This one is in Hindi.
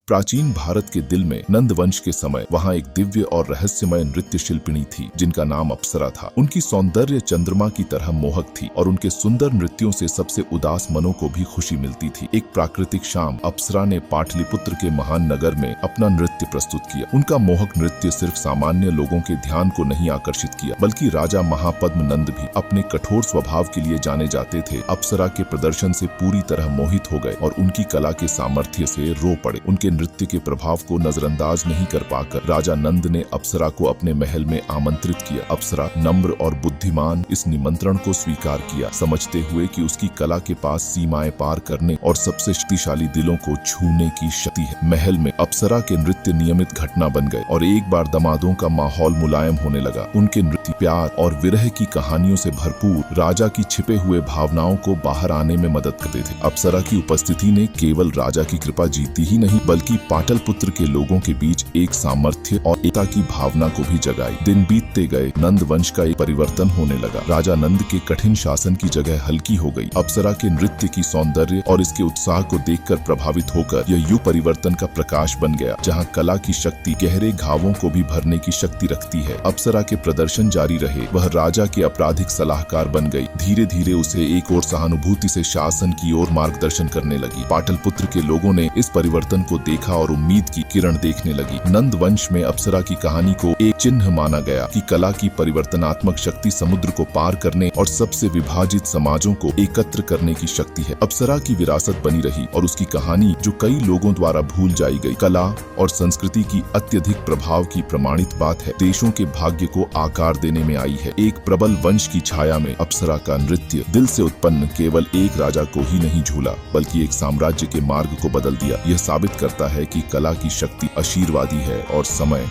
प्राचीन भारत के दिल में नंद वंश के समय वहाँ एक दिव्य और रहस्यमय नृत्य शिल्पिनी थी जिनका नाम अप्सरा था। उनकी सौंदर्य चंद्रमा की तरह मोहक थी और उनके सुंदर नृत्यों से सबसे उदास मनों को भी खुशी मिलती थी। एक प्राकृतिक शाम अप्सरा ने पाटलिपुत्र के महान नगर में अपना नृत्य प्रस्तुत किया। उनका मोहक नृत्य सिर्फ सामान्य लोगों के ध्यान को नहीं आकर्षित किया, बल्कि राजा महापद्म नंद भी अपने कठोर स्वभाव के लिए जाने जाते थे। अप्सरा के प्रदर्शन से पूरी तरह मोहित हो गए और उनकी कला के सामर्थ्य से रो पड़े। उनके नृत्य के प्रभाव को नजरअंदाज नहीं कर पाकर राजा नंद ने अप्सरा को अपने महल में आमंत्रित किया। अप्सरा नम्र और बुद्धिमान इस निमंत्रण को स्वीकार किया, समझते हुए कि उसकी कला के पास सीमाएं पार करने और सबसे शक्तिशाली दिलों को छूने की शक्ति है। महल में अप्सरा के नृत्य नियमित घटना बन गए और एक बार दामादों का माहौल मुलायम होने लगा। उनके नृत्य प्यार और विरह की कहानियों से भरपूर राजा की छिपे हुए भावनाओं को बाहर आने में मदद करते थे। अप्सरा की उपस्थिति ने केवल राजा की कृपा जीती ही नहीं, बल्कि पाटलिपुत्र के लोगों के बीच एक सामर्थ्य और एकता की भावना को भी जगाई। दिन बीतते गए, नंद वंश का एक परिवर्तन होने लगा। राजा नंद के कठिन शासन की जगह हल्की हो गई। अप्सरा के नृत्य की सौंदर्य और इसके उत्साह को देखकर प्रभावित होकर यह युग परिवर्तन का प्रकाश बन गया, जहां कला की शक्ति गहरे घावों को भी भरने की शक्ति रखती है। अप्सरा के प्रदर्शन जारी रहे। वह राजा के आपराधिक सलाहकार बन गई। धीरे धीरे उसे एक और सहानुभूति से शासन की ओर मार्गदर्शन करने लगी। पाटलिपुत्र के लोगों ने इस परिवर्तन को देखा और उम्मीद की किरण देखने लगी। नंद वंश में अप्सरा की कहानी को एक चिन्ह माना गया कि कला की परिवर्तनात्मक शक्ति समुद्र को पार करने और सबसे विभाजित समाजों को एकत्र करने की शक्ति है। अप्सरा की विरासत बनी रही और उसकी कहानी, जो कई लोगों द्वारा भूल जाई गई, कला और संस्कृति की अत्यधिक प्रभाव की प्रमाणित बात है। देशों के भाग्य को आकार देने में आई है। एक प्रबल वंश की छाया में अप्सरा का नृत्य दिल से उत्पन्न केवल एक राजा को ही नहीं झूला, बल्कि एक साम्राज्य के मार्ग को बदल दिया। यह साबित करता है कि कला की शक्ति आशीर्वादी है और समय